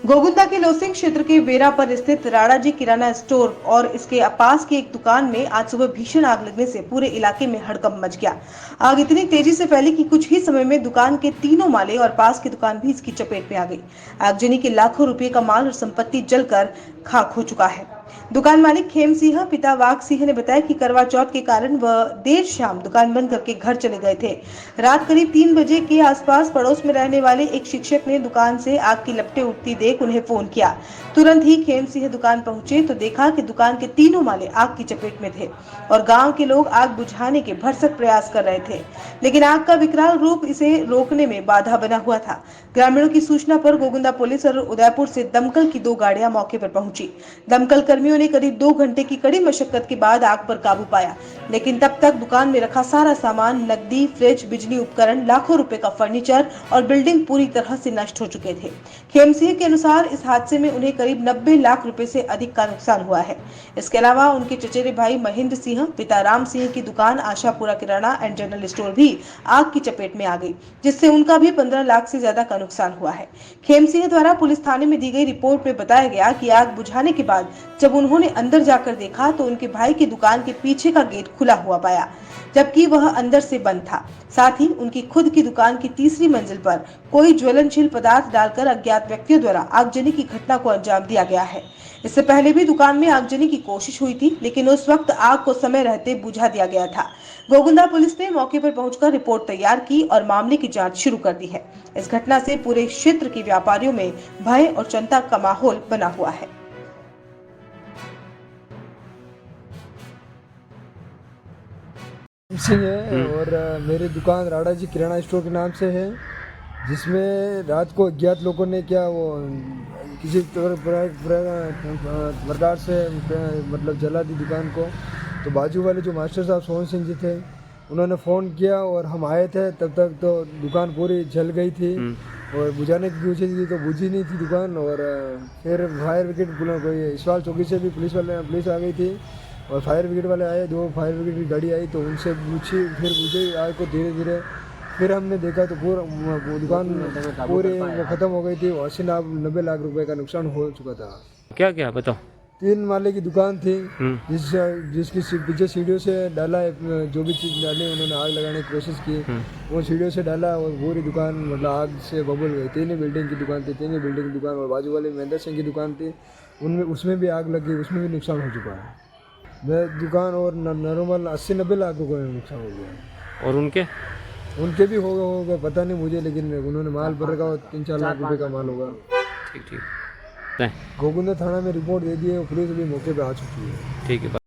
गोगुंदा के लोसिंग क्षेत्र के बेरा पर स्थित राणा जी किराना स्टोर और इसके पास की एक दुकान में आज सुबह भीषण आग लगने से पूरे इलाके में हड़कंप मच गया। आग इतनी तेजी से फैली कि कुछ ही समय में दुकान के तीनों माले और पास की दुकान भी इसकी चपेट में आ गई। आगजनी के लाखों रुपए का माल और संपत्ति जलकर खाक हो चुका है। दुकान मालिक खेम सिंह पिता वाघ सिंह ने बताया कि करवा चौथ के कारण वह देर शाम दुकान बंद करके घर चले गए थे। रात करीब 3 बजे के आसपास पड़ोस में रहने वाले एक शिक्षक ने दुकान से आग की लपटें उठती देख उन्हें फोन किया। तुरंत ही खेम सिंह दुकान पहुंचे तो देखा कि दुकान के तीनों माले आग की चपेट में थे और गांव के लोग आग बुझाने के भरसक प्रयास कर रहे थे, लेकिन आग का विकराल रूप इसे रोकने में बाधा बना हुआ था। ग्रामीणों की सूचना पर गोगुंदा पुलिस और उदयपुर से दमकल की 2 गाड़ियां मौके पर पहुंची। दमकल कर्मियों ने करीब 2 घंटे की कड़ी मशक्कत के बाद आग पर काबू पाया, लेकिन तब तक दुकान में रखा सारा सामान, नकदी, फ्रिज, बिजली उपकरण, लाखों रुपए का फर्नीचर और बिल्डिंग पूरी तरह से नष्ट हो चुके थे। खेम सिंह के अनुसार इस हादसे में उन्हें करीब 90 लाख रुपए से अधिक का नुकसान हुआ है। इसके अलावा उनके चचेरे भाई महेंद्र सिंह, पिता राम सिंह की दुकान आशापुरा किराना एंड जनरल स्टोर भी आग की चपेट में आ गई, जिससे उनका भी 15 लाख से ज्यादा का नुकसान हुआ है। खेम सिंह द्वारा पुलिस थाने में दी गई रिपोर्ट में बताया गया कि आग बुझाने के बाद जब उन्होंने अंदर जाकर देखा तो उनके भाई की दुकान के पीछे का गेट खुला हुआ पाया, जबकि वह अंदर से बंद था। साथ ही उनकी खुद की दुकान की तीसरी मंजिल पर कोई ज्वलनशील पदार्थ डालकर अज्ञात व्यक्तियों द्वारा आगजनी की घटना को अंजाम दिया गया है। इससे पहले भी दुकान में आगजनी की कोशिश हुई थी, लेकिन उस वक्त आग को समय रहते बुझा दिया गया था। गोगुंदा पुलिस ने मौके पर पहुंचकर रिपोर्ट तैयार की और मामले की जांच शुरू कर दी है। इस घटना से पूरे क्षेत्र के व्यापारियों में भय और चिंता का माहौल बना हुआ है। सिंह है और मेरी दुकान राणा जी किराना स्टोर के नाम से है, जिसमें रात को अज्ञात लोगों ने क्या वो किसी प्रकार से मतलब जला दी दुकान को। तो बाजू वाले जो मास्टर साहब सोहन सिंह जी थे, उन्होंने फ़ोन किया और हम आए थे। तब तक तो दुकान पूरी जल गई थी और बुझाने की कोशिश की तो बुझी नहीं थी दुकान। और फिर फायर ब्रिगेड कोई इसवाल चौकी से भी पुलिस आ गई थी और फायर ब्रिगेड वाले आए, 2 फायर ब्रिगेड की गाड़ी आई तो उनसे पूछी, फिर बुझे आग को धीरे धीरे। फिर हमने देखा तो पूरा दुकान पूरी ख़त्म हो गई थी। 80-90 लाख रुपए का नुकसान हो चुका था। क्या क्या बताओ। 3 माले की दुकान थी, जिसकी पीछे सीढ़ियों से डाला है, जो भी चीज़ डाली उन्होंने आग लगाने की कोशिश की, वो सीढ़ियों से डाला और पूरी दुकान मतलब आग से बबल गई। 3 ही बिल्डिंग की दुकान थी, 3 ही बिल्डिंग की दुकान। और बाजू वाले महेंद्र सिंह की दुकान थी, उनमें उसमें भी आग लग गई, उसमें भी नुकसान हो चुका है। मैं दुकान और नॉर्मल 80-90 लाख रुपए में नुकसान हो गया। और उनके भी होगा पता नहीं मुझे, लेकिन उन्होंने माल भर रखा 3-4 लाख रुपए का माल होगा। ठीक। गोगुंदा थाना में रिपोर्ट दे दी है और पुलिस भी मौके पे आ चुकी है। ठीक है।